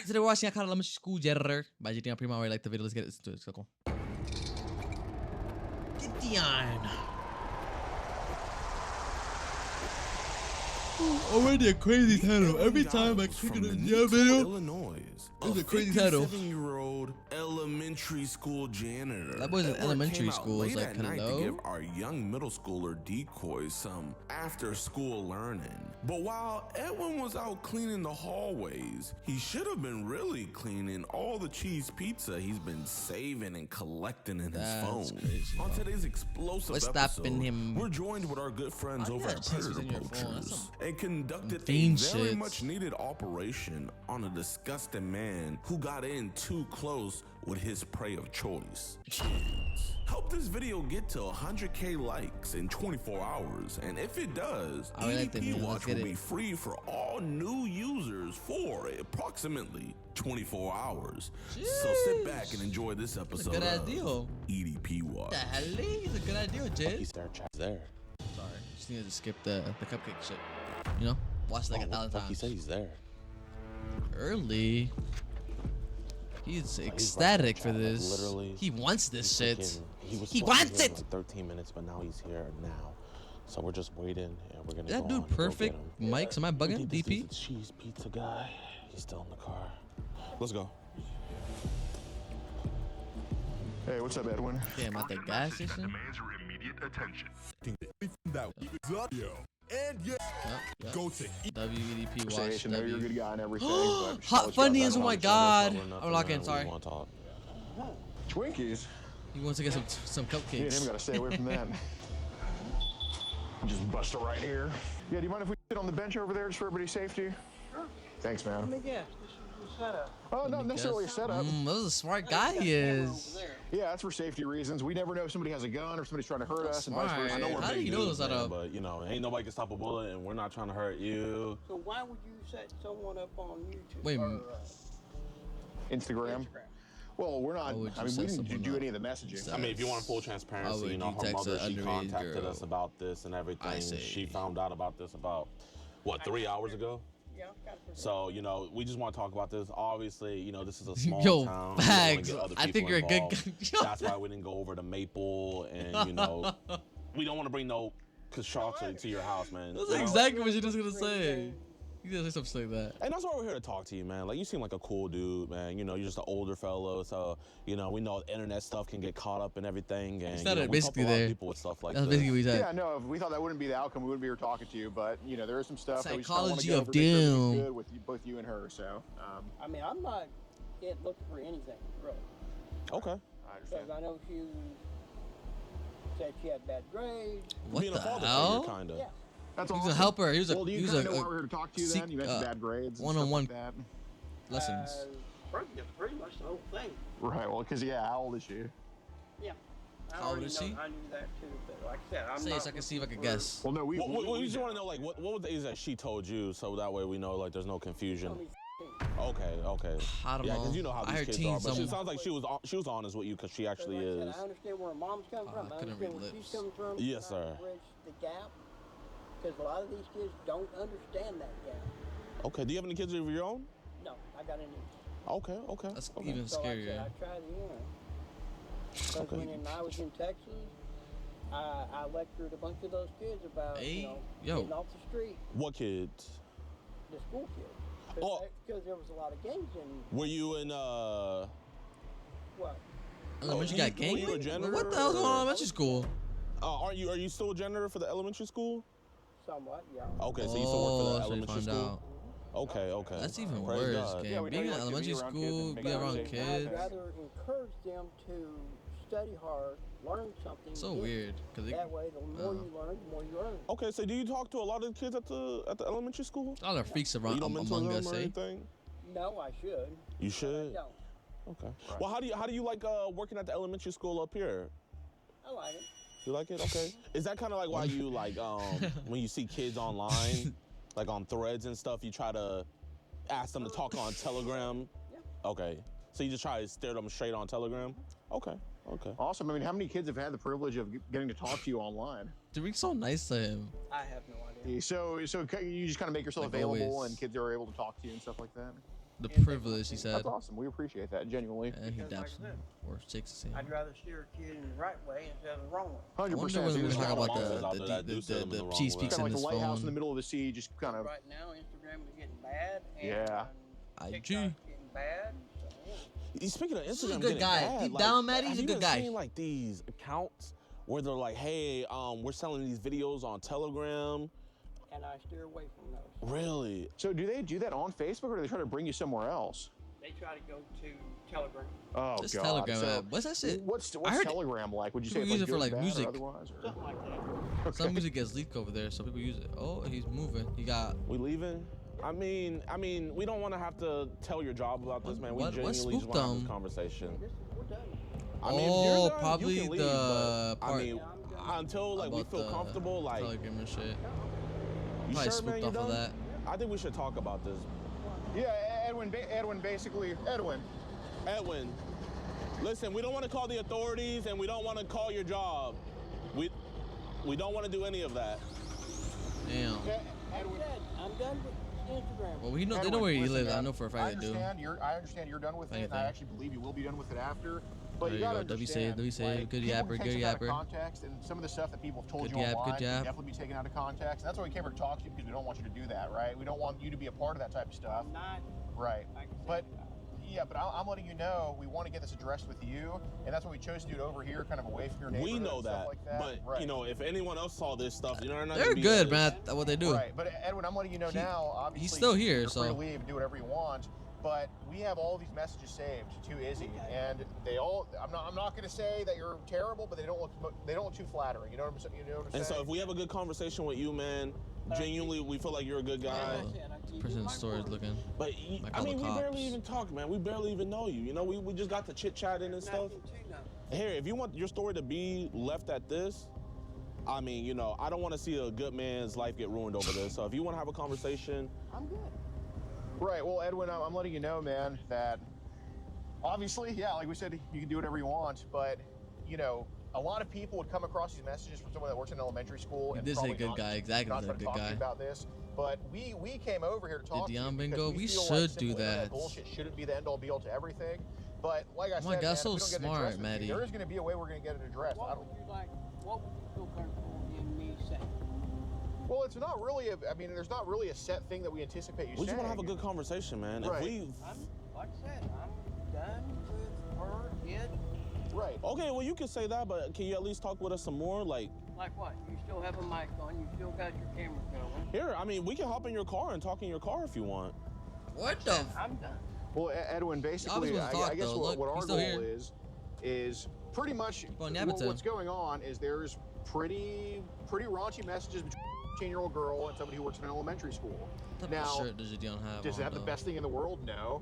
Today we're watching I Caught Elementary School Janitor by JidDion. Pretty much already like the video. Let's get into it. So cool. JidDion. Already a crazy title. Every time I click on the video, Illinois, it's a crazy title. 57-year-old elementary school janitor. That boy's in Edward elementary came out school. It's late like at night hello. to give our young middle schooler decoys some after-school learning. But while Edwin was out cleaning the hallways, he should have been really cleaning all the cheese pizza he's been saving and collecting in his phone. Crazy, On today's explosive What's episode, stopping him? we're joined with our good friends over at Predator Poachers and conducted a fiend very shit. much needed operation on a disgusting man who got in too close with his prey of choice. Kids. Help this video get to 100K likes in 24 hours, and if it does, EDP Watch will be free for all new users for approximately 24 hours. Jeez. So sit back and enjoy this episode Good of idea. EDP Watch. It's a good idea, Jid. He's there, chat's there. Sorry, just needed to skip the cupcake shit. You know, watch it like 1,000 times. He said he's there. Early. He's ecstatic for this. Like, literally, he wants this shit. He wants it. Like 13 minutes, but now he's here now. So we're just waiting, and we're gonna. That go dude on and perfect. go get him. Mike's, am I bugging? This DP? is the cheese pizza guy. He's still in the car. Let's go. Hey, what's up, Edwin? Damn, at the gas station. Demands your immediate attention. And yeah, Yep. go to WEDP watch. I know you're a good guy and everything. but Hot Funnies, oh my god. Nothing, I'm locking in, we sorry. wanna talk. Twinkies? He wants to get some Me and him cupcakes. gotta stay away from that. Just bust it right here. Yeah, do you mind if we sit on the bench over there just for everybody's safety? Sure. Thanks, man. Let me guess. This is the setup. Oh, not necessarily a setup. That was a smart guy he is. Yeah, that's for safety reasons. We never know if somebody has a gun or somebody's trying to hurt us and vice Smart. versa. I know we're How do big you know dudes, those man, setup? but you know, ain't nobody can stop a bullet, and we're not trying to hurt you. So why would you set someone up on YouTube? Wait, or, Instagram? Well, we're not. Why would you I mean, set we didn't someone do up? any of the messaging. I mean, if you want full How transparency, would you know, you her text mother, an she underage contacted girl? us about this and I everything. see. She found out about this about, what, 3 hours ago? Yeah, got it. So, you know, we just want to talk about this. Obviously, you know, this is a small Yo, town. We don't wanna Bags, get other I think people you're a good involved. guy. That's why we didn't go over to Maple, and, you know, we don't want to bring no construction to your house, man. That's You know? exactly what you're just gonna say. You gonna say something like that. And that's why we're here to talk to you, man. Like, you seem like a cool dude, man. You know, you're just an older fellow, so, you know, we know internet stuff can get caught up and everything. And, It's you not know, we basically help a lot of there. people with stuff like That's this. basically what he said. Yeah, no, if we thought that wouldn't be the outcome, we wouldn't be here talking to you. But, you know, there is some stuff that we just kinda wanna Psychology go of over, make sure everything's doom. good with you, both you and her. So, I mean, I'm not yet looking for anything, really. Okay. I understand. Because I know she said she had bad grades. What Being the a father hell? figure, kind of. Yeah. That's He was awesome. a helper. He was a Well, do you he was kind of know why a we're here to talk to you then? You mentioned bad grades and one-on-one stuff like that. lessons. Pretty much the whole thing. Right, well, because, yeah, how old is she? Yeah. I How old already is know, she? I knew that too, but like I said, I'm Say not it so I can see if I can looking for- guess. Well, no, we We just want to know, like, what was the age that she told you, so that way we know, like, there's no confusion. Tell me Okay. I don't Yeah, know. because you know how I these heard kids teens. are. But it sounds like she was honest with you, because she actually Like I said, is. I understand where her mom's coming from. I I couldn't understand read where lips. she's coming from. Yes, trying to sir. Bridge the gap, because a lot of these kids don't understand that gap. Okay. Do you have any kids of your own? No, I got an Okay. That's Okay. even So like I said, scarier. I tried again. Because Okay. when I was in Texas, I lectured a bunch of those kids about, Hey, you know, yo. getting off the street, What kids? the school kids. Oh. Because there was a lot of gangs in, Were you in what? Elementary you- got gang. were you a janitor, What the hell's going on in or- elementary school? are you still a janitor for the elementary school? Somewhat, yeah. Okay, so you still work for the Oh, so you elementary find school? out. Okay. That's even Praise worse, God. gang. Yeah, we Being in know that elementary kids, be around kids school, and be make around mistakes. kids. I'd rather encourage them to study hard, learn something. So new. weird. Cause That way, the more you learn, the more you earn. Okay, so do you talk to a lot of the kids at the elementary school? all the freaks You around don't mentor among them us, or eh? anything? No, I should. You but I should. don't. Okay. Well, how do you like working at the elementary school up here? I like it. You like it? Okay. Is that kind of like why you like when you see kids online, like on threads and stuff, you try to ask them to talk on Telegram? Yeah. Okay. So you just try to stare them straight on Telegram? Okay. Awesome. I mean, how many kids have had the privilege of getting to talk to you online? Dude, so nice to him. I have no idea. So you just kind of make yourself Like available, always. and kids are able to talk to you and stuff like that. The And privilege, he said. That's awesome. We appreciate that, genuinely. And he Because like I daps said, or chicks the same. I'd rather steer a kid in the right way instead of the wrong way. 100%. I wonder So when you're we just talk kinda about monsters out there that do send them in the wrong cheese way. speaks like in the his lighthouse in the phone. middle of the sea, just kind of. Right now, Instagram is getting bad. And Yeah. IG. TikTok's getting bad. So, Speaking of This is a Instagram, good getting guy. bad, Deep like, down, Matt, he's have a you good been guy. Seeing like these accounts where they're like, hey, we're selling these videos on Telegram. and I steer away from those. Really? So do they do that on Facebook, or do they try to bring you somewhere else? They try to go to Telegram. Oh This God. Telegram So app. What's that shit? What's I heard Telegram like? Would you say people it's use it for, good, like, bad, or music. otherwise, or? Something like that. Some music gets leaked over there, so people use it. Oh, he's moving. He got. We leaving? I mean, we don't want to have to tell your job about this, man. We What genuinely just spooked want to have this them? conversation. We're done. I mean, if Oh, you're done, probably you can leave, the but, part I mean, until like we about feel the comfortable, like, Telegram and shit. you Probably sure, spooked man, you off of done? that. I think we should talk about this. Yeah, Edwin. Edwin, listen, we don't want to call the authorities and we don't want to call your job. We don't want to do any of that. Damn. Edwin. I'm done with Instagram. Well, they know Edwin, where he listen, lives. I man, know for a fact they do. I understand you're done with it, and Anything. I actually believe you will be done with it after. But There you you gotta go. understand, W say, like, good people yapper, can take good something out of yapper. context, and some of the stuff that people have told Good you yap, online good can yap. definitely be taken out of context. That's why we came here to talk to you, because we don't want you to do that, right? We don't want you to be a part of that type of stuff, I'm not. right? Like I said, But yeah, but I'm letting you know we want to get this addressed with you, and that's why we chose to do it over here, kind of away from your neighborhood. We know and stuff that, like that. but right. you know, if anyone else saw this stuff, you know, They're good, man, at what they do. Right, but Edwin, I'm letting you know now. Obviously, he's still here, you're free to so- leave and do whatever you want. But we have all these messages saved to Izzy, and they all. I'm not going to say that you're terrible, but they don't look too flattering. You know what I'm saying? You know what I'm And saying? so if we have a good conversation with you, man, genuinely, we feel like you're a good guy. like I said, I keep Person in my the store is word. looking. But Might I call mean, the we barely cops. even talk, man. We barely even know you. You know, we just got to chit chatting and stuff. Nothing to know. Here, if you want your story to be left at this, I mean, you know, I don't want to see a good man's life get ruined over this. So if you want to have a conversation, I'm good. Right. Well, Edwin, I'm letting you know, man, that obviously, yeah, like we said, you can do whatever you want, but you know, a lot of people would come across these messages from someone that works in elementary school. He and did say probably good not- guy, exactly, not said trying to good talk to you guy. about this, but we came over here to talk to you JidDion because bingo, we feel should like do simple internet that. Bullshit shouldn't be the end all be all to everything. But like I Oh said, my God, man, so if we don't get it smart, addressed with you, Maddie. there is going to be a way we're going to get it addressed. I What don't, would you like? What would you feel comfortable in me saying? well, it's not really. I mean, there's not really a set thing that we anticipate you we saying. just want to have a good conversation, man. Right. If we, I'm like I said, I'm done with her, kid. Right. okay, well, you can say that, but can you at least talk with us some more? Like, Like what? You still have a mic on. You still got your camera going. here, I mean, we can hop in your car and talk in your car if you want. What the? I'm done. Well, Edwin, basically, Obviously I, wants to talk, I guess though. what Look, our he's goal still here. is pretty much on Janitor. what's going on is there's pretty raunchy messages between a 18-year-old girl and somebody who works in an elementary school. What type Now, of shirt does JidDion have does on, it have the though? best thing in the world? No.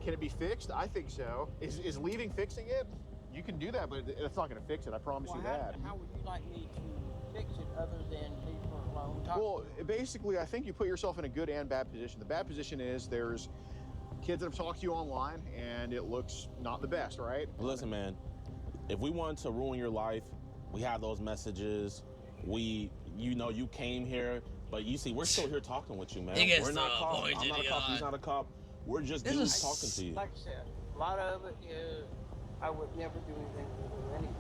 Can it be fixed? I think so. Is leaving fixing it? You can do that, but it's not going to fix it. I promise Well, you that. how would you like me to fix it other than leave her alone? Talk Well, to her? basically, I think you put yourself in a good and bad position. The bad position is there's kids that have talked to you online, and it looks not the best, right? Listen, man, if we want to ruin your life, we have those messages. You know, you came here, but you see, we're still here talking with you, man. He gets We're not the cops. point, I'm not a cop. He's JidDion. not a cop. We're just This dudes is- talking to you. Like I said, a lot of it is I would never do anything with her anyway.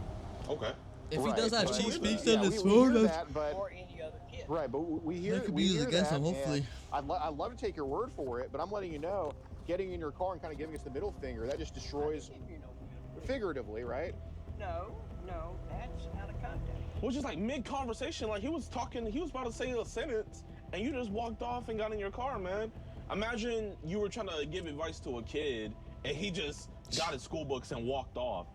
Okay. If he Right, does have but- cheese yeah, speaks on we his hear phone, that, but Or any other kid. right, but we hear That could we be used hear against that, him, hopefully. and I'd love to take your word for it, but I'm letting you know, getting in your car and kind of giving us the middle finger, that just destroys Give you no middle. figuratively, right? No, that's out of context. Well, just like mid-conversation, like he was about to say a sentence, and you just walked off and got in your car, man. Imagine you were trying to give advice to a kid, and he just got his school books and walked off.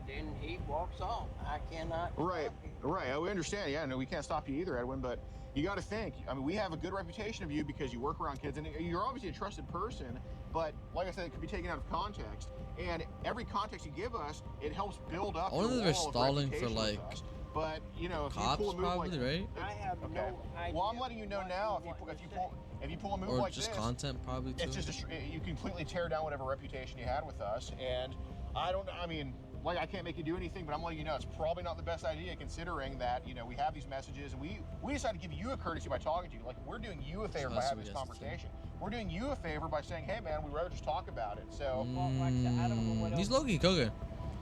Then he walks off. I cannot. Right, stop him. right. We understand. Yeah, no, we can't stop you either, Edwin. But you got to think. I mean, we have a good reputation of you because you work around kids, and you're obviously a trusted person. But like I said, it could be taken out of context. And every context you give us, it helps build up. I wonder your if they're wall of stalling for, reputation with like, us. But you know, if you Cops, pull a move probably, like, right? I have Okay. no idea. Well, I'm letting you know what now. you If want you to pull a move Or like just this, content, probably, too. it's just you completely tear down whatever reputation you had with us. And I mean, like, I can't make you do anything, but I'm letting you know it's probably not the best idea, considering that, you know, we have these messages, and we decided to give you a courtesy by talking to you. Like, we're doing you a favor by That's having what this he has to say. conversation. we're doing you a favor by saying, hey man, we'd rather just talk about it. So Well, like I said, I don't know what He's else. low-key cooking.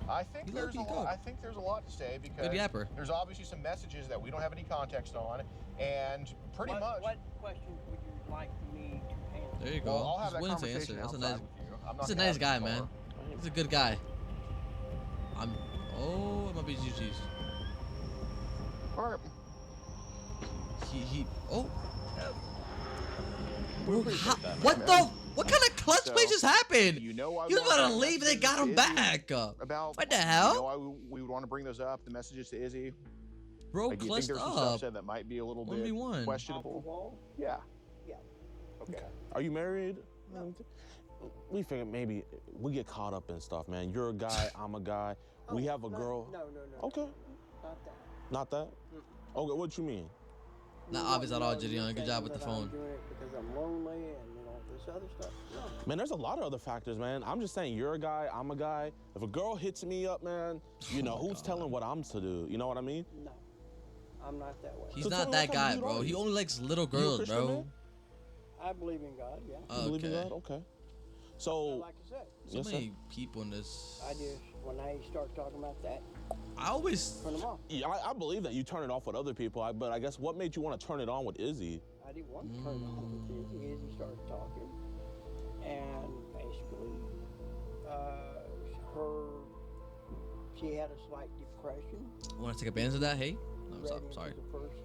I think You there's a low-key lot. cook. I think there's a lot to say because Good yapper. there's obviously some messages that we don't have any context on, and pretty much. What question would you like me to answer? There you go. Well, I'll have He's that willing to conversation answer. That's a outside nice. with you. I'm not He's a gonna nice have guy, it in the man. car. He's a good guy. Oh, it might be GG's. All right. Oh. We Bro, appreciate that, what man. the? What kind of clutch So, play just happened? You know why You we was wanna about to bring leave and they messages got him to Izzy back. About What the You hell? know why we would want to bring those up? The messages to Izzy. Bro, Like, do you think clutched there's some stuff up. said that might be a little bit 1v1. Off the questionable? wall? Yeah. Yeah. Okay. Are you married? No. We figured maybe we get caught up in stuff, man. You're a guy, I'm a guy. We have a girl. No. Okay. Not that. Not that? Okay, what you mean? Not You obvious know, at all, you're JidDion. Good job with the saying that phone. I'm doing it because I'm lonely and this other stuff. No. Man, there's a lot of other factors, man. I'm just saying, you're a guy, I'm a guy. If a girl hits me up, man, you know, Oh my who's God. telling what I'm to do? You know what I mean? No. I'm not that way. He's So tell not me that what kind guy, of dude bro. are He you? only likes little You a girls, Christian bro. man? I believe in God, yeah. You believe in Okay. God? Okay. But So, like I said, So yes, sir. many people in this. I just, when I start talking about that, I always. turn them off. yeah, I believe that you turn it off with other people, but I guess what made you want to turn it on with Izzy? I didn't want to turn it on with Izzy. Izzy started talking. And basically, she had a slight depression. Want to take advantage of that? Hey. No, Right into sorry. The first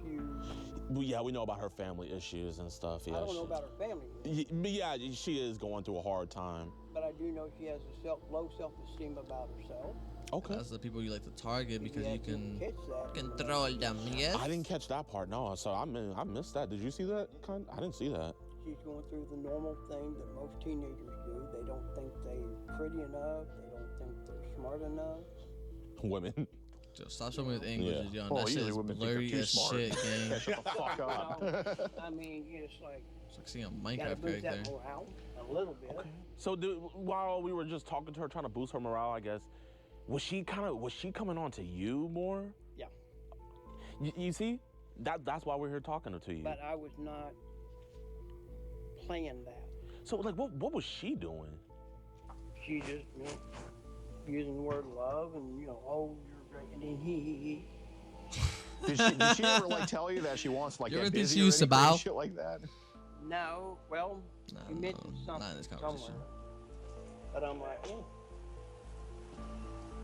few. Yeah, we know about her family issues and stuff. Yeah, I don't know about her family, But yeah, she is going through a hard time. but I do know she has a low self-esteem about herself. Okay. That's the people you like to target because you can catch that. control them. Yes. I didn't catch that part. No, so I missed that. Did you see that? I didn't see that. She's going through the normal thing that most teenagers do. They don't think they're pretty enough. They don't think they're smart enough. Women. Just stop showing me with English, Yeah. JidDion. Well, That shit usually is women think they're blurry too as smart. shit, gang. Shut the fuck up. I mean, it's like, It's like seeing a gotta Minecraft boost that character. morale a little bit. So while we were just talking to her, trying to boost her morale, I guess, was she coming on to you more? Yeah. You see, that's why we're here talking to you. But I was not playing that. So like, what was she doing? She just, using the word love and, oh, you're great. And then he. Did she ever like tell you that she wants like You ever get think busy she or used any to bow? crazy shit like that? No, well, Nah, you mentioned no, something not in this conversation. somewhere. But I'm like,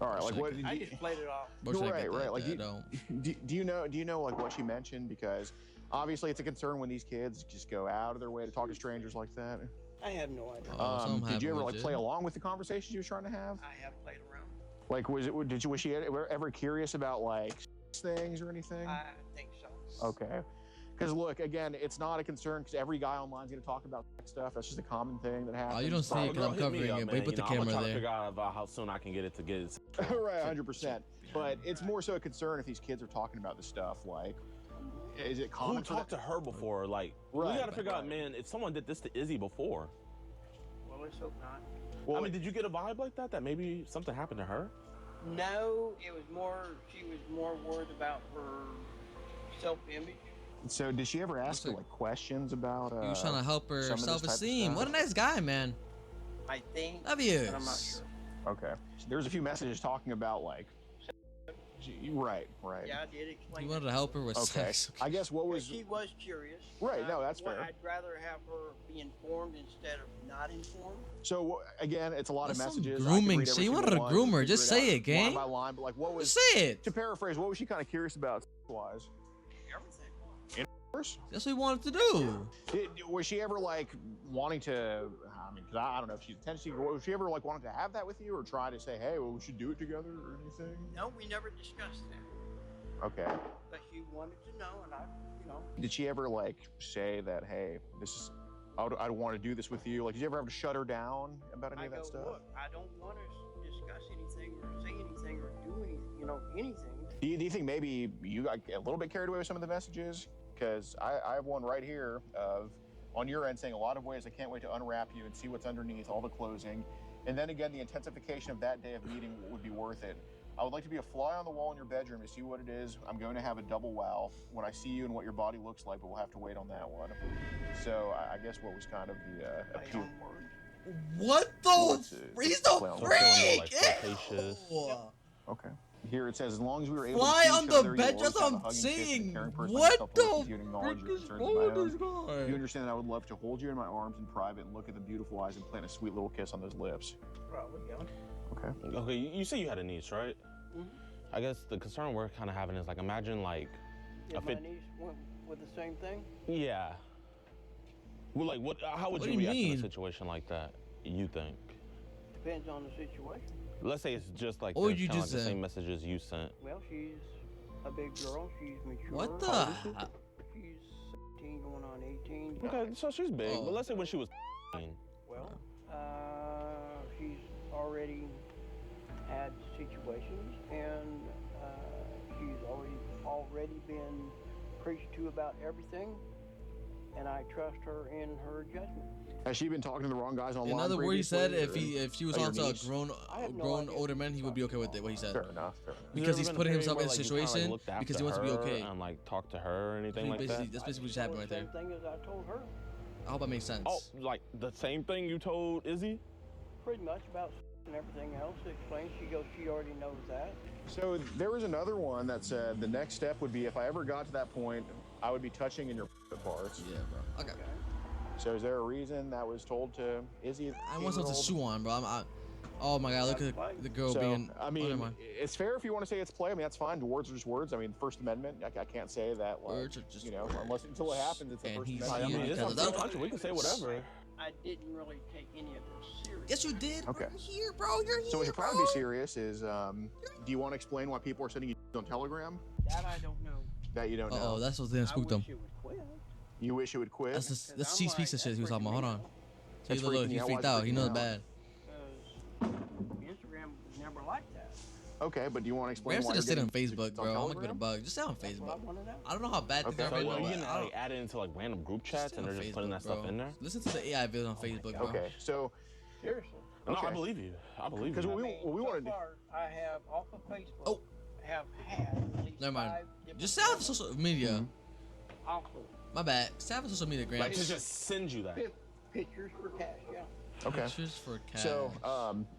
All right, like Should I what? get- I just played it off. Where should I Right, get right, that? like That you- don't. Do you know like what she mentioned? Because obviously it's a concern when these kids just go out of their way to talk to strangers like that. I have no idea. Oh, something Did you happened ever with like play Jid. along with the conversation she was trying to have? I have played around. Like, was she ever curious about like things or anything? I think so. Okay. Because look, again, it's not a concern because every guy online is going to talk about sex stuff. That's just a common thing that happens. Oh, you don't see Bro, it 'cause girl, I'm hit me covering up, it, but man. you put the I'm camera trying to there. figure out about how soon I can get it to get it. Right, 100%. But it's more so a concern if these kids are talking about this stuff. Like, is it Who common for talked to her before? Like, we Right, got to figure out, right. man, if someone did this to Izzy before. Well, let's hope not. Well, I mean, did you get a vibe like that? That maybe something happened to her? No, it was more, she was more worried about her self-image. so did she ever ask her Looks like questions about? He was trying to help her some of this type of self-esteem. stuff? What a nice guy, man. I think. Love you. But I'm not sure. Okay. There's a few messages talking about like. Right. Yeah, I did explain. You wanted to help her with Okay. sex. I guess what But was. she was curious. Right, no, that's fair. I'd rather have her be informed instead of not informed. So again, it's a lot That's of some messages. grooming I could read shit. every You wanted single a one, groomer. figure Just it say out it, gang. Line by line, but like, what was? Say it. To paraphrase, what was she kind of curious about wise? Everything. That's what we wanted to do. Was she ever like wanting to? I mean, because I don't know if she's attention seeker. Was she ever like wanting to have that with you, or try to say, hey, well, we should do it together, or anything? No, we never discussed that. Okay. But she wanted to know, and I. Did she ever like say that, hey, this is, I want to do this with you? Like, did you ever have to shut her down about any I of that go, stuff? look, I don't want to discuss anything or say anything or do anything, anything. Do you think maybe you got a little bit carried away with some of the messages? Because I have one right here of on your end saying a lot of ways I can't wait to unwrap you and see what's underneath all the closing. And then again, the intensification of that day of meeting would be worth it. I would like to be a fly on the wall in your bedroom to see what it is. I'm going to have a double wow when I see you and what your body looks like, but we'll have to wait on that one. So I guess what was kind of the appeal. What the? He's the So feeling more like freak! flirtatious. Ew. Okay. Here it says, as long as we were able Fly to see on each the other, bed, you'll that's always what have a I'm hugging, kissing, saying. and caring person What myself to listen the to you and acknowledge your frick is concerns of my wrong with own. this guy? You understand that I would love to hold you in my arms in private and look at the beautiful eyes and plant a sweet little kiss on those lips. Probably, yeah. Okay. Okay, you say you had a niece, right? Mhm. I guess the concern we're kind of having is like, imagine like, If my niece went with the same thing, yeah. Well, like, what? How would What you do you react in mean? a situation like that? You think? depends on the situation. Let's say it's just like What would this, you kinda just like the say? same messages you sent. Well, she's a big girl. She's mature. What the? She's 17 going on 18. Okay, so she's big. Oh. But let's say when she was. Well, she's already had situations, and she's already been preached to about everything, and I trust her in her judgment. Has she been talking to the wrong guys online? In other words, he said previously, if she was Oh, your onto a niece? grown I have no grown idea older if man, she's he would be okay talking with it. What he said. Fair enough. Fair enough. Because he's putting himself in a situation because he wants to be okay. And like talk to her or anything like Basically, that. that's basically what just happened right there. Same thing as I told her, I hope that makes sense. Oh, like the same thing you told Izzy? pretty much about and everything else. Explained. She goes, she already knows that. So there was another one that said the next step would be if I ever got to that point, I would be touching in your parts. Yeah, bro. Okay. So is there a reason that was told to Izzy? I want something to chew on, bro. Oh my god, look at the girl So, being. I oh, mean, never mind. it's fair if you want to say it's play. I mean, that's fine. Words are just words. I mean, First Amendment. I can't say that. Like, Words are just unless until it happens, it's the And First he's Amendment. here I mean, it's because not of that. country. We can say whatever. I didn't really take any of this serious. Yes, you did. Okay. Bro. You're here, bro. You're here. So what you're trying to bro. be serious is, do you want to explain why people are sending you on Telegram That I don't know. that you don't know? Oh, that's what then I spooked wish him. it would quit. You wish it would quit? That's Cause that's I'm she like, speaks the shit. that's He was talking about. Hold freaking on. me out. So That's look, freaking he you out. freaked Why's it out. He freaking knows out? bad. Instagram was never like that. Okay, but do you want to explain Graham why should you're just stay on getting Facebook, on bro. I'm gonna Telegram? get a bug. Just stay on That's what I Facebook. want to know. I don't know how bad things Okay. are So right are now, you but getting I don't. like added into like random group chats Stay and on they're just putting that stuff bro. in there? Listen to the AI videos on Facebook, bro. Okay, so Seriously. No, Okay. I believe you. I believe Because you. what we so wanted to. far, I have off of Facebook. Oh. Have had at least Never mind. 5 different Just stay off photos social media. Mm-hmm. off of My bad. Stay off social media, Graham. Like to just send you that. pictures for cash. Yeah. Okay. Pictures for cash. So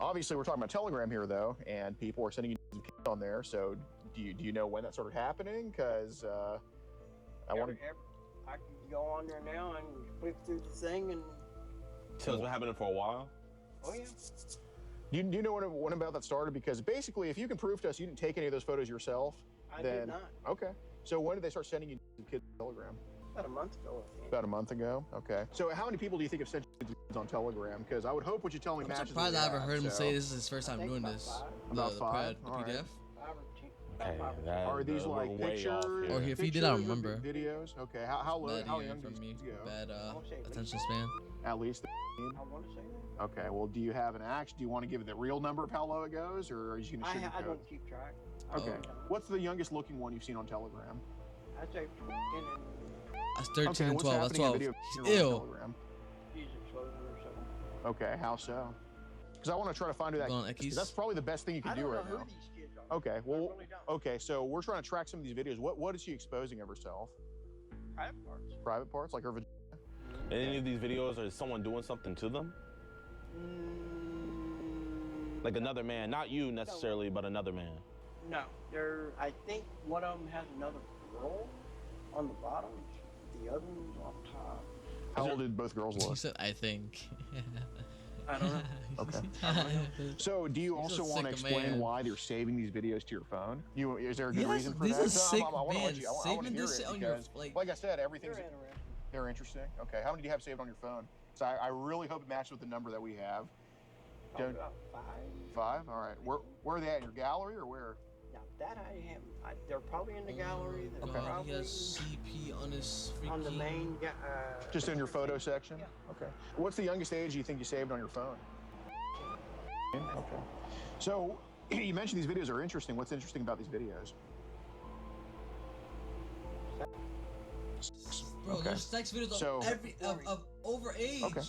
obviously we're talking about Telegram here though, and people are sending you on there. So do you know when that started happening? Because I want to. I can go on there now and flip through the thing and. So it's been happening for a while. Oh yeah. Do you know when about that started? Because basically, if you can prove to us you didn't take any of those photos yourself, I then did not. okay. So when did they start sending you kids on Telegram? About a month ago. I think. About a month ago. Okay. So how many people do you think have sent you kids on Telegram? Because I would hope what you tell me I'm matches. surprised what I you ever have, heard him so- say this is his first time think doing about this. 5. About The 5? the All right. PDF. 5 or 10. Okay, About 5 or 10. that, Are these we're like way off pictures? here. Or if he did, I don't pictures or remember. Videos. Okay. How low? Bad How ear young do from me. these go? Bad I'll say at least attention span. At least. I want to say that. Okay. Well, do you have an action? Do you want to give it the real number of how low it goes, or are you just gonna I sugarcoat? don't keep track. Okay. Oh. What's the youngest looking one you've seen on Telegram? I say 10 and That's 13 Okay, and what's 12. That's happening in 12. video He's on ill. Telegram? she's exposure or something. Okay, how so? Because I want to try to find who that. Going on 'cause that's probably the best thing you I can do don't know right who now. these kids are. Okay, I well, really don't. okay, so we're trying to track some of these videos. What is she exposing of herself? Private parts. Private parts, like her vagina? Any of these videos are someone doing something to them? Like another man, not you necessarily, but another man. No, I think one of them has another girl on the bottom. The other one's on top. How old did both girls He look? said, I think. I don't know. Okay. So, do you He's a also want to sick explain man. why they're saving these videos to your phone? Is there a good Yes, reason for these that? are sick I want to let bands. you. I want to Saving hear this it on your, because, like- like I said, everything's They're interesting. they're interesting. Okay, how many do you have saved on your phone? So I really hope it matches with the number that we have. Probably Don't- about 5. 5. All right. Where are they at? In your gallery or where? Now that I haven't. They're probably in the gallery. They're Okay. God, he probably has CP on his freaking. on the main. Just in your photo section? Yeah. Okay. What's the youngest age you think you saved on your phone? Okay. So you mentioned these videos are interesting. What's interesting about these videos? Bro, Okay. there's sex videos So- of over age. Okay.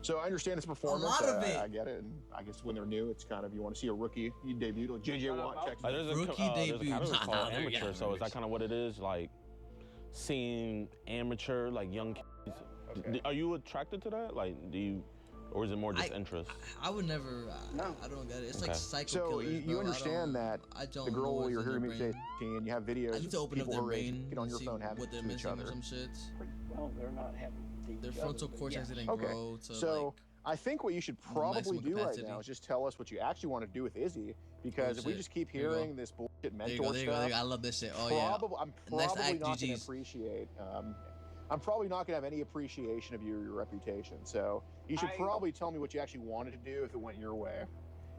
So I understand it's performance. lot of it. I get it. And I guess when they're new, it's kind of, you want to see a rookie. You debut like JJ Watt, Texas. There's a Rookie debut. category Nah, called they're amateur. young. So is that kind of what it is? Like seeing amateur, like young kids. Okay. Are you attracted to that? Like, do you, or is it more just interest? I would never. No. I don't get it. It's Okay. like psycho So killers, you bro. understand that I don't the know girl what's you're in their hearing me brain. say, and you have videos I need to of open up people their her age brain get on and your see phone having what they're sex with each missing or other. some shit. Well, they're not having the Their other, frontal but cortex yeah. didn't Okay. grow to So like. I think what you should probably maximum do right capacity. now is just tell us what you actually want to do with Izzy, because if we shit. just keep There you go. hearing this bullshit There you mentor go. There you go. stuff, There you go. I love this shit. Oh yeah. I'm Next probably act, not going to GG's. appreciate. I'm probably not going to have any appreciation of your reputation. So you should probably tell me what you actually wanted to do if it went your way,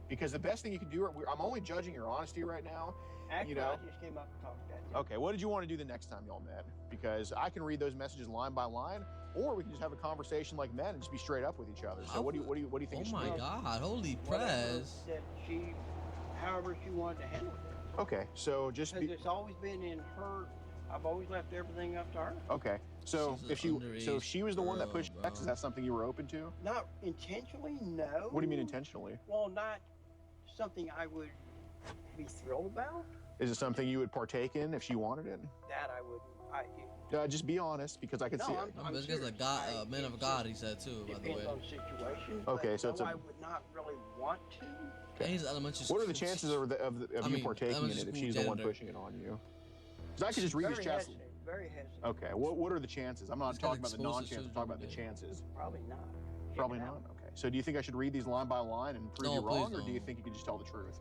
because the best thing you can do. I'm only judging your honesty right now. Actually, You know? I just came up to talk to that. Okay, what did you want to do the next time y'all met? Because I can read those messages line by line, or we can just have a conversation like men and just be straight up with each other. So what do you think? Oh it should my be? God! Holy Whatever press! that she, however she wanted to handle it. Okay, so just Because be it's always been in her. I've always left everything up to her. okay. So She's an if she was the one that underage pushed girl, sex, is bro. that something you were open to? Not intentionally, no. What do you mean intentionally? Well, not something I would be thrilled about. Is it something you would partake in if she wanted it? That I would. Just be honest, because I can No, see it. No, but this guy's a God, man of God. He said too. By the way, Depends on situation. Okay, but so no, it's a- I would not really want to. and he's elementary school. What are the chances of I you mean, partaking in elementary it if school she's the one janitor. pushing it on you? Because I could just read Very these chats. hesitant. Very hesitant. Okay, what are the chances? I'm not This guy's talking about the exposed to non-chances. I'm talking about the children. chances. Probably not. Probably Check it not. out. Okay. So do you think I should read these line by line and prove No, you wrong, please or do you don't. think you could just tell the truth?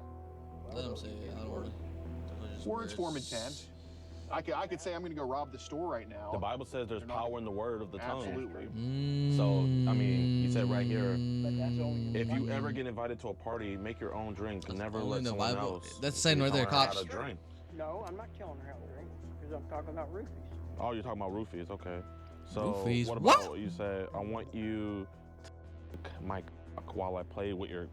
Let him say it. I don't want to. Words form intent. I could say I'm going to go rob the store right now. The Bible says there's They're not- power in the word of the tongue. Absolutely. So, I mean, he said right here, But that's only if you ever get invited to a party, make your own drink. That's Never only let in the someone Bible. else. That's saying right there, tell her how cops. to drink. No, I'm not telling her how to drink because I'm talking about roofies. Oh, you're talking about roofies, okay. So Roofies? what about What? what you said? I want you to my cock while I play with your.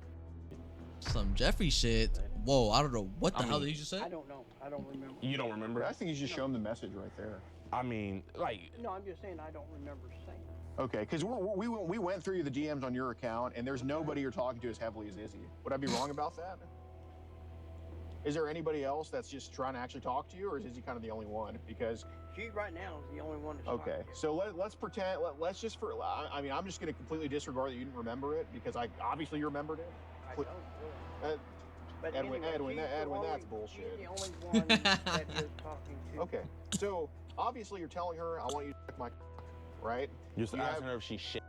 Some Jeffrey shit. Whoa, I don't know what the I hell mean- did he just say. I don't know. I don't remember. You don't remember? I think you should just show him the message right there. I mean, like, No, I'm just saying I don't remember saying. Okay, because we went through the DMs on your account, and there's nobody you're talking to as heavily as Izzy. Would I be wrong about that? Is there anybody else that's just trying to actually talk to you, or is Izzy kind of the only one? Because She right now is the only one that's okay, talking. so let's pretend. Let's just I mean, I'm just going to completely disregard that you didn't remember it, because I obviously you remembered it. I Pl- don't really. Uh, But Edwin, anyway, Edwin, she's the that's only- bullshit. She's the only one that you're talking to. Okay, so obviously you're telling her, I want you to check my, right? you're just You asking have- her if she shit.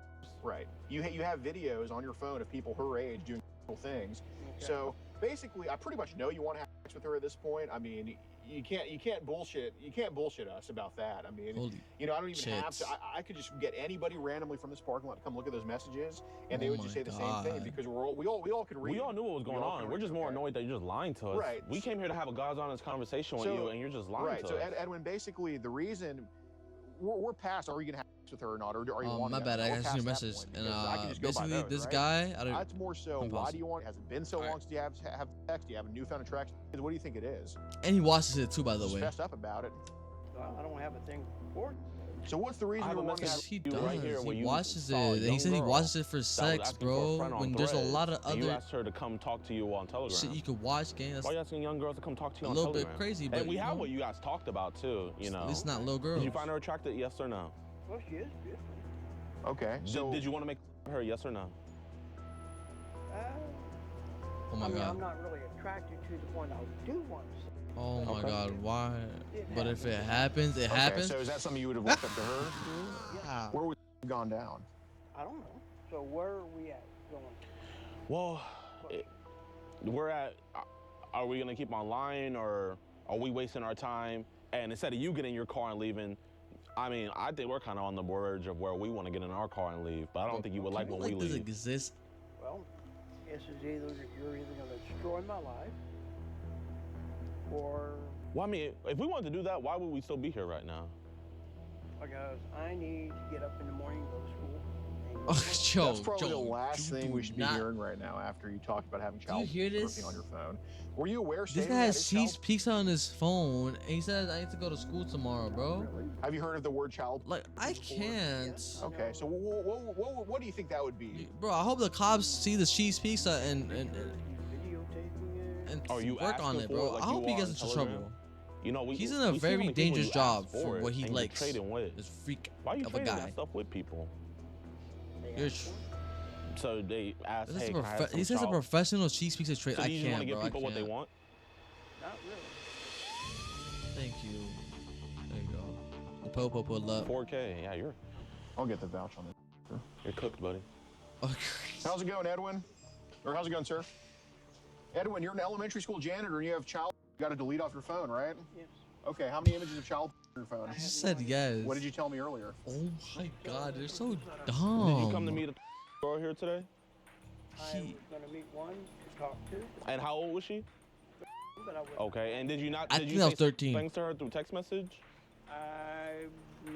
Right. You have videos on your phone of people her age doing things. Okay. So basically, I pretty much know you want to have sex with her at this point. I mean, you can't bullshit us about that. I mean, Holy I don't even have shits. to. I could just get anybody randomly from this parking lot to come look at those messages, and they Oh would just my say the same thing God. because we all could read. We all knew what was We going all on. can We're read, just more okay. annoyed that you're just lying to us. Right. We came here to have a God's honest conversation with you, and you're just lying Right. to So us. Edwin, basically, the reason we're past. Are you gonna have sex with her or not, or are you wanting my that? bad. I We're got past your that message, point, and because I can just go by basically those, this right? guy. I don't. That's more so. I'm Why pausing. do you want? Has it been so long since you have sex? Do you have a newfound attraction? What do you think it is? And he watches it too, by the Just way. fessed up about it. Well, I don't have a thing for it. So what's the reason I have you're a wanting to message have? He you does. right here when He you watches saw a it. And he young said he girl watches it for that was sex, asking for a bro. friend on When there's a Threads, lot of and you other asked her to come talk to you on Telegram. shit you could watch, gang. That's Why are you asking young girls to come talk to you a on little Telegram? bit crazy, but And we you have know, what you guys talked about too, you know. it's not little girls. Did you find her attractive, yes or no? Well, she is beautiful. Okay. So Did you want to make her, yes or no? Oh my I mean, god. I'm not really attracted to the point I do want to see. Oh my Okay. god. Why? It But if it happens. happens, it okay, happens. So is that something you would have looked up to her? Ah. Where would it have gone down? I don't know. So where are we at going? Well, we're at, are we gonna keep online or are we wasting our time? And instead of you getting in your car and leaving, I mean, I think we're kind of on the verge of where we want to get in our car and leave, but I don't think you would like when we does leave. exist. Well, this is either you're either going to destroy my life or Well, I mean, if we wanted to do that, why would we still be here right now? because I need to get up in the morning, go to school, and Joe, That's probably the Joe, last you thing do we should be not- hearing right now after you talked about having you child hear pornography this? on your phone. Were you aware, This Saban, guy that has is cheese child? peeks on his phone, and he says I need to go to school tomorrow, bro. Really? Have you heard of the word child? Like, I can't. Yes. Okay, so what do you think that would be? Bro, I hope the cops see the cheese pizza and Videotaping it. Are you work on asking it, for bro. it like I you hope he are gets in into Telegram? trouble. You know, He's in a we see very how many people dangerous you job ask for it what he and you're likes. trading with. This freak Why are you of a trading guy. that stuff with people? You're So they ask, This is hey, a can I have some he says a child? professional cheese pizza trade. So I do you just want can't, to bro. give people I what they can't. want? Not really. Thank you. There you go. The Popo pull up. 4K. Yeah, I'll get the vouch on it. you're cooked, buddy. Okay. How's it going, Edwin? Or how's it going, sir? Edwin, you're an elementary school janitor and you have child. You got to delete off your phone, right? Yes. Okay, how many images of child on your phone? I just said yes. What did you tell me earlier? Oh my God, they're so Did dumb. you come to meet a girl here today? I'm gonna meet one to talk to, And how old was she? but I wouldn't. Okay, and did you not? I Did think you I was say 13. things to her through text message? I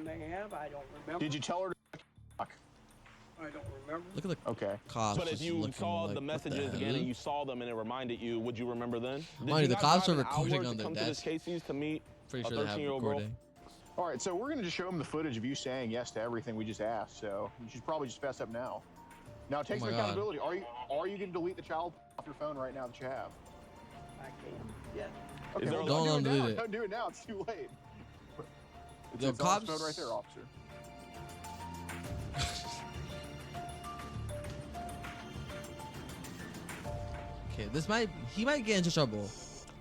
may have. I don't remember. Did you tell her to I don't remember. Look at the Okay. cops. But if just you looking saw like, the what messages hell? again and you saw them and it reminded you, would you remember then? Did Mind you, the not cops drive are an recording hour on to their come to this desk. Casey's to meet Pretty a sure they have 13-year-old girl? recording. All right, so we're going to just show them the footage of you saying yes to everything we just asked. So you should probably just fess up now. Now take Oh some my God. accountability. Are you going to delete the child off your phone right now that you have? I can. Yeah. Okay, there well, a- Don't don't do it delete now. it. Don't do it now. It's too late. Yo, It's on cops- his phone right there, officer. Okay, he might get into trouble.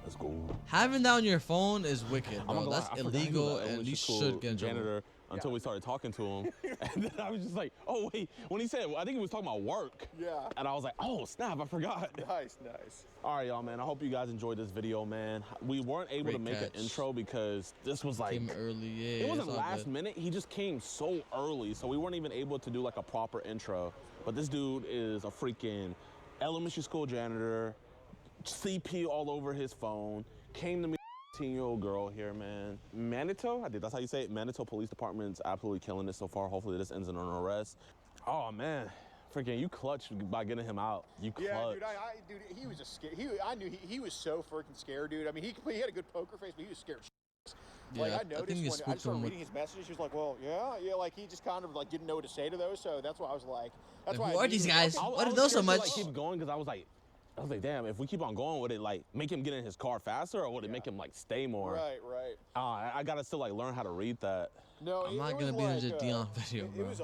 Let's go. Having that on your phone is wicked, I'm bro. not gonna That's lie, I forgot he was illegal, an and elementary you school should get in trouble. janitor until we started talking to him. And then I was just like, oh, wait. When he said, I think he was talking about work. Yeah. And I was like, oh, snap, I forgot. Nice, nice. All right, y'all, man. I hope you guys enjoyed this video, man. We weren't able to Great make catch. an intro because this was like, Came early, yeah. it wasn't it's all last good. minute. He just came so early, so we weren't even able to do like a proper intro. But this dude is a freaking elementary school janitor, CP all over his phone, came to meet a 18-year-old girl here, man. Manitou, I think that's how you say it. Manitou Police Department's absolutely killing it so far. Hopefully this ends in an arrest. Oh, man. Freaking, you clutched by getting him out. You clutched. Yeah, dude, he was a scared. I knew he was so freaking scared, dude. I mean, he had a good poker face, but he was scared. Like Yeah, I noticed think you when I spooked started him with- reading his messages, he was like, "Well, yeah," like he just kind of like didn't know what to say to those. So that's why I was like, that's Like, why. who I are these immediately- guys? Okay. Why do I they know was so scared to, much? like, keep going because I was like, damn, if we keep on going, would it like make him get in his car faster or would it make him like stay more? Right, right. I gotta still like learn how to read that. No, I'm not was gonna be in like, the JidDion video, It bro. was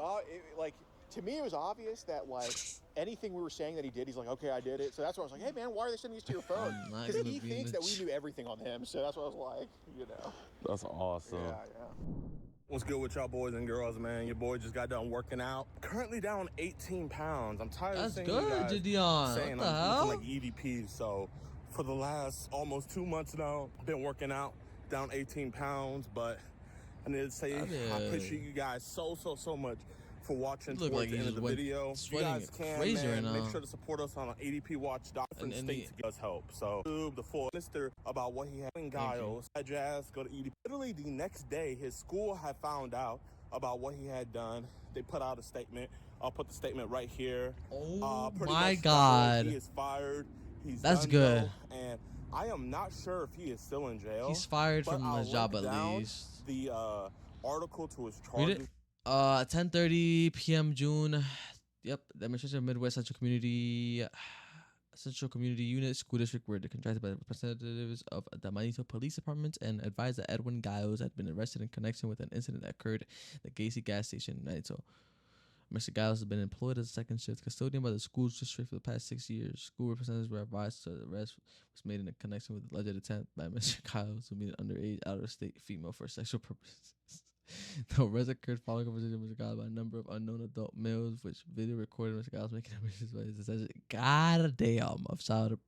like to me, it was obvious that like anything we were saying that he did, he's like, okay, I did it. So that's why I was like, hey man, why are they sending these to your phone? I'm not Because gonna he be in thinks the that we knew everything on him. So that's what I was like, you know. That's awesome. Yeah. What's good with y'all boys and girls, man? Your boy just got done working out. Currently down 18 pounds. I'm tired That's of seeing good, you guys JidDion. saying What the I'm hell? looking like EDP. So for the last almost 2 months now, been working out, down 18 pounds. But I need to say That I is- appreciate you guys so much for watching You look towards like the you end of just the went video. If you sweating guys can, crazy man, right make now. sure to support us on ADP Watch. Different And states to give us help. So the full minister about what he had in Giles. That jazz go to EDP. Literally the next day, his school had found out about what he had done. They put out a statement. I'll put the statement right here. Oh Pretty my much that's God. it. He is fired. He's That's done good. though, and I am not sure if he is still in jail. He's fired but from I'll his job link at down least. The article to his Read charges. it. 10:30 p.m. June. Yep, the administration of Midwest Central Community Unit School District were contracted by the representatives of the Manito Police Department and advised that Edwin Giles had been arrested in connection with an incident that occurred at the Gacy gas station in Manito. Mr. Giles has been employed as a second shift custodian by the school district for the past 6 years. School representatives were advised that the arrest was made in connection with the alleged attempt by Mr. Giles to meet an underage out-of-state female for sexual purposes. The arrest occurred following a conversation with Mr. Giles by a number of unknown adult males, which video recorded Mr. Giles making admissions by his essentially goddamn of child.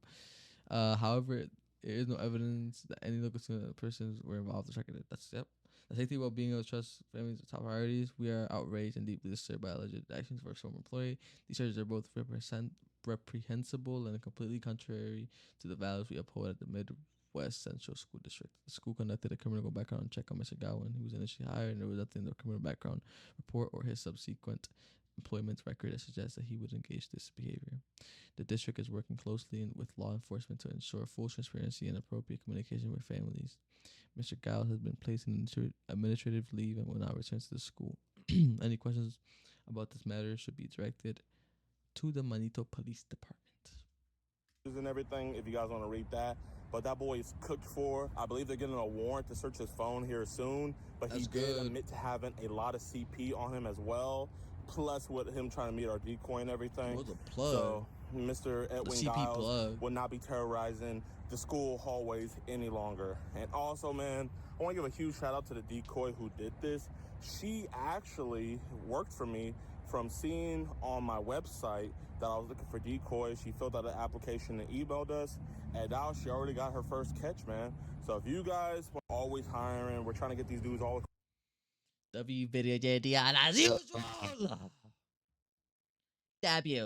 However, there is no evidence that any local persons were involved in tracking it. That's yep. The safety, well-being of trust families are top priorities. We are outraged and deeply disturbed by alleged actions of our former employee. These charges are both reprehensible and completely contrary to the values we uphold at the Midwest Central School District. The school conducted a criminal background check on Mr. Gowan, who was initially hired, and there was nothing in the criminal background report or his subsequent employment record that suggests that he would engage this behavior. The district is working closely with law enforcement to ensure full transparency and appropriate communication with families. Mr. Giles has been placed in administrative leave and will not return to the school. Any questions about this matter should be directed to the Manito Police Department. And everything, if you guys want to read that. But that boy is cooked for. I believe they're getting a warrant to search his phone here soon. But That's he did good. admit to having a lot of CP on him as well. Plus with him trying to meet our decoy and everything. What a plug. So Mr. Edwin CP Giles plug. will not be terrorizing the school hallways any longer. And also, man, I want to give a huge shout out to the decoy who did this. She actually worked for me from seeing on my website that I was looking for decoys. She filled out an application and emailed us, and now she already got her first catch, man. So if you guys are always hiring, we're trying to get these dudes all W video JidDion as usual. W's.